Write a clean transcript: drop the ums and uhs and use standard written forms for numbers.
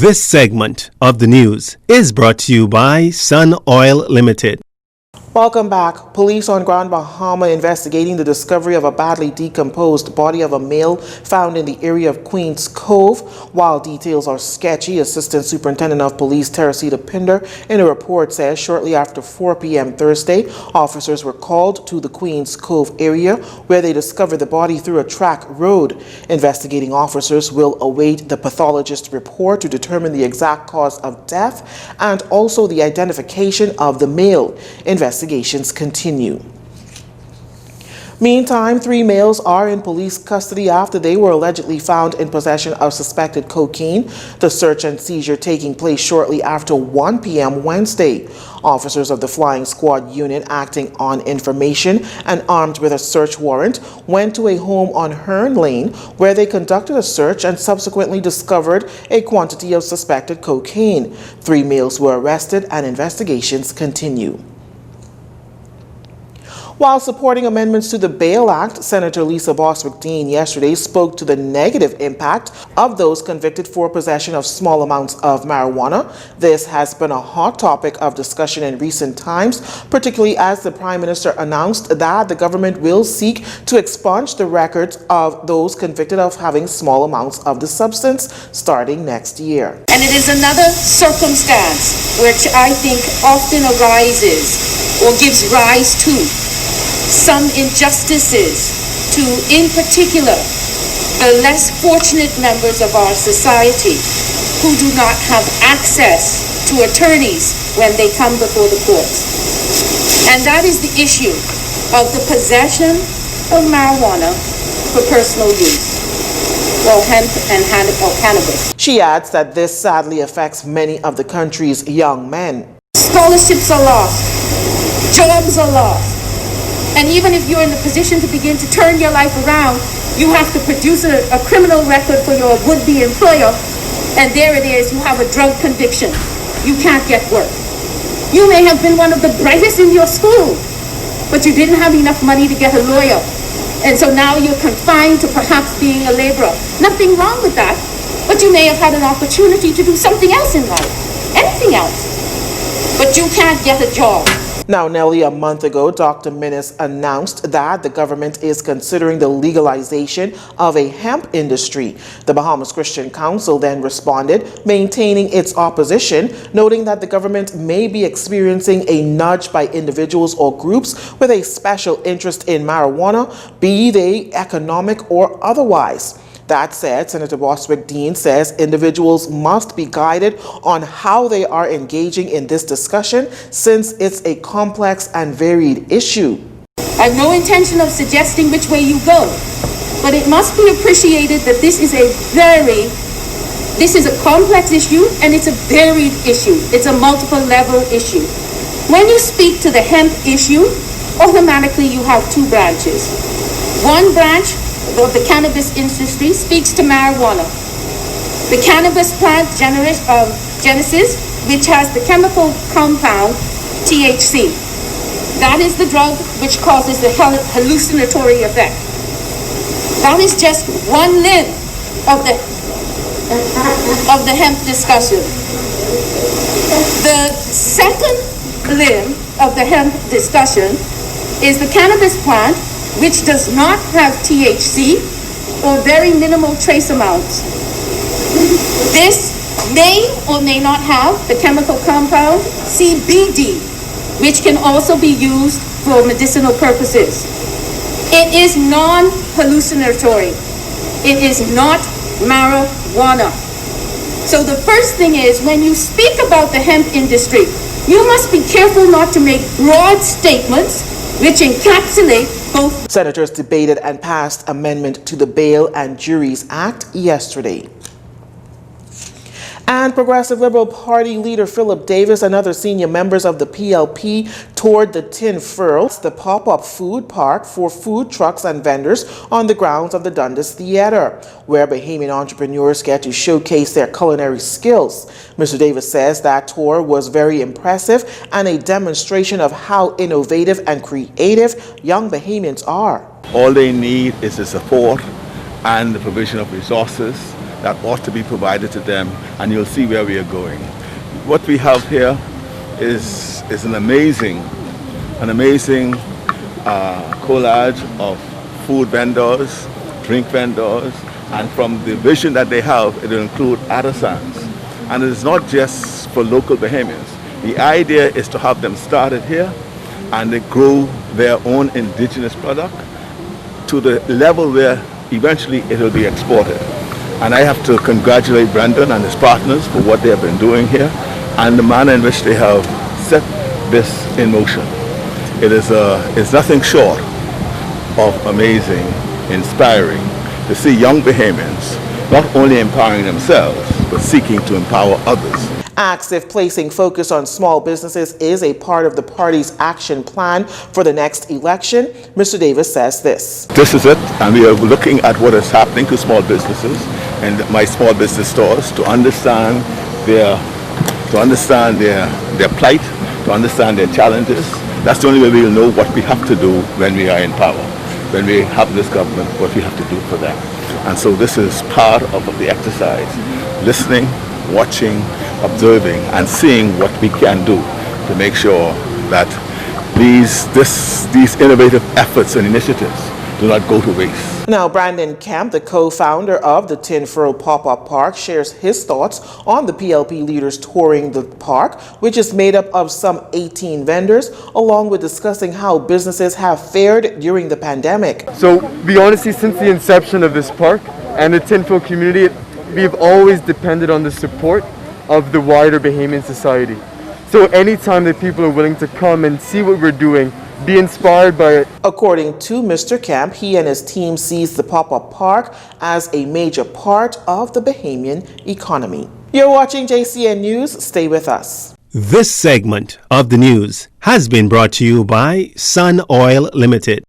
This segment of the news is brought to you by Sun Oil Limited. Welcome back. Police on Grand Bahama investigating the discovery of a badly decomposed body of a male found in the area of Queens Cove. While details are sketchy, Assistant Superintendent of Police Teresita Pinder in a report says shortly after 4 p.m. Thursday, officers were called to the Queens Cove area where they discovered the body through a track road. Investigating officers will await the pathologist's report to determine the exact cause of death and also the identification of the male. Investigations continue. Meantime, 3 males are in police custody after they were allegedly found in possession of suspected cocaine. The search and seizure taking place shortly after 1 p.m. Wednesday. Officers of the Flying Squad unit acting on information and armed with a search warrant went to a home on Hearn Lane where they conducted a search and subsequently discovered a quantity of suspected cocaine. 3 males were arrested and investigations continue. While supporting amendments to the Bail Act, Senator Lisa Bostwick-Dean yesterday spoke to the negative impact of those convicted for possession of small amounts of marijuana. This has been a hot topic of discussion in recent times, particularly as the Prime Minister announced that the government will seek to expunge the records of those convicted of having small amounts of the substance starting next year. And it is another circumstance which I think often arises or gives rise to some injustices to, in particular, the less fortunate members of our society who do not have access to attorneys when they come before the courts. And that is the issue of the possession of marijuana for personal use, or hemp and cannabis. She adds that this sadly affects many of the country's young men. Scholarships are lost, jobs are lost. And even if you're in the position to begin to turn your life around, you have to produce a criminal record for your would-be employer, and there it is, you have a drug conviction. You can't get work. You may have been one of the brightest in your school, but you didn't have enough money to get a lawyer. And so now you're confined to perhaps being a laborer. Nothing wrong with that, but you may have had an opportunity to do something else in life, anything else, but you can't get a job. Now, nearly a month ago, Dr. Minnis announced that the government is considering the legalization of a hemp industry. The Bahamas Christian Council then responded, maintaining its opposition, noting that the government may be experiencing a nudge by individuals or groups with a special interest in marijuana, be they economic or otherwise. That said, Senator Bostwick-Dean says individuals must be guided on how they are engaging in this discussion since it's a complex and varied issue. I have no intention of suggesting which way you go, but it must be appreciated that this is a complex issue and it's a varied issue. It's a multiple level issue. When you speak to the hemp issue, automatically you have 2 branches. One branch of the cannabis industry speaks to marijuana. The cannabis plant Genesis, which has the chemical compound THC. That is the drug which causes the hallucinatory effect. That is just one limb of the hemp discussion. The second limb of the hemp discussion is the cannabis plant, which does not have THC or very minimal trace amounts. This may or may not have the chemical compound CBD, which can also be used for medicinal purposes. It is non-hallucinatory. It is not marijuana. So the first thing is, when you speak about the hemp industry, you must be careful not to make broad statements which encapsulate both. Senators debated and passed amendment to the Bail and Juries Act yesterday. And Progressive Liberal Party leader Philip Davis and other senior members of the PLP toured the Tin Furls, the pop-up food park for food trucks and vendors on the grounds of the Dundas Theatre, where Bahamian entrepreneurs get to showcase their culinary skills. Mr. Davis says that tour was very impressive and a demonstration of how innovative and creative young Bahamians are. All they need is the support and the provision of resources that ought to be provided to them, and you'll see where we are going. What we have here is an amazing collage of food vendors, drink vendors, and from the vision that they have, it will include artisans. And it is not just for local Bahamians. The idea is to have them started here and they grow their own indigenous product to the level where eventually it will be exported. And I have to congratulate Brendan and his partners for what they have been doing here and the manner in which they have set this in motion. It's nothing short of amazing, inspiring to see young Bahamians not only empowering themselves, but seeking to empower others. Asked if placing focus on small businesses is a part of the party's action plan for the next election, Mr. Davis says this. This is it, and we are looking at what is happening to small businesses and my small business stores to understand their plight, to understand their challenges. That's the only way we will know what we have to do when we are in power, when we have this government, what we have to do for them. And so this is part of the exercise, listening, watching, observing, and seeing what we can do to make sure that these innovative efforts and initiatives do not go to waste. Now, Brandon Kemp, the co-founder of the Tin Furrow Pop-Up Park, shares his thoughts on the PLP leaders touring the park, which is made up of some 18 vendors, along with discussing how businesses have fared during the pandemic. So, we honestly, since the inception of this park and the Tin Furrow community, we've always depended on the support of the wider Bahamian society. So anytime that people are willing to come and see what we're doing, be inspired by it. According to Mr. Kemp, he and his team sees the pop-up park as a major part of the Bahamian economy. You're watching JCN News. Stay with us. This segment of the news has been brought to you by Sun Oil Limited.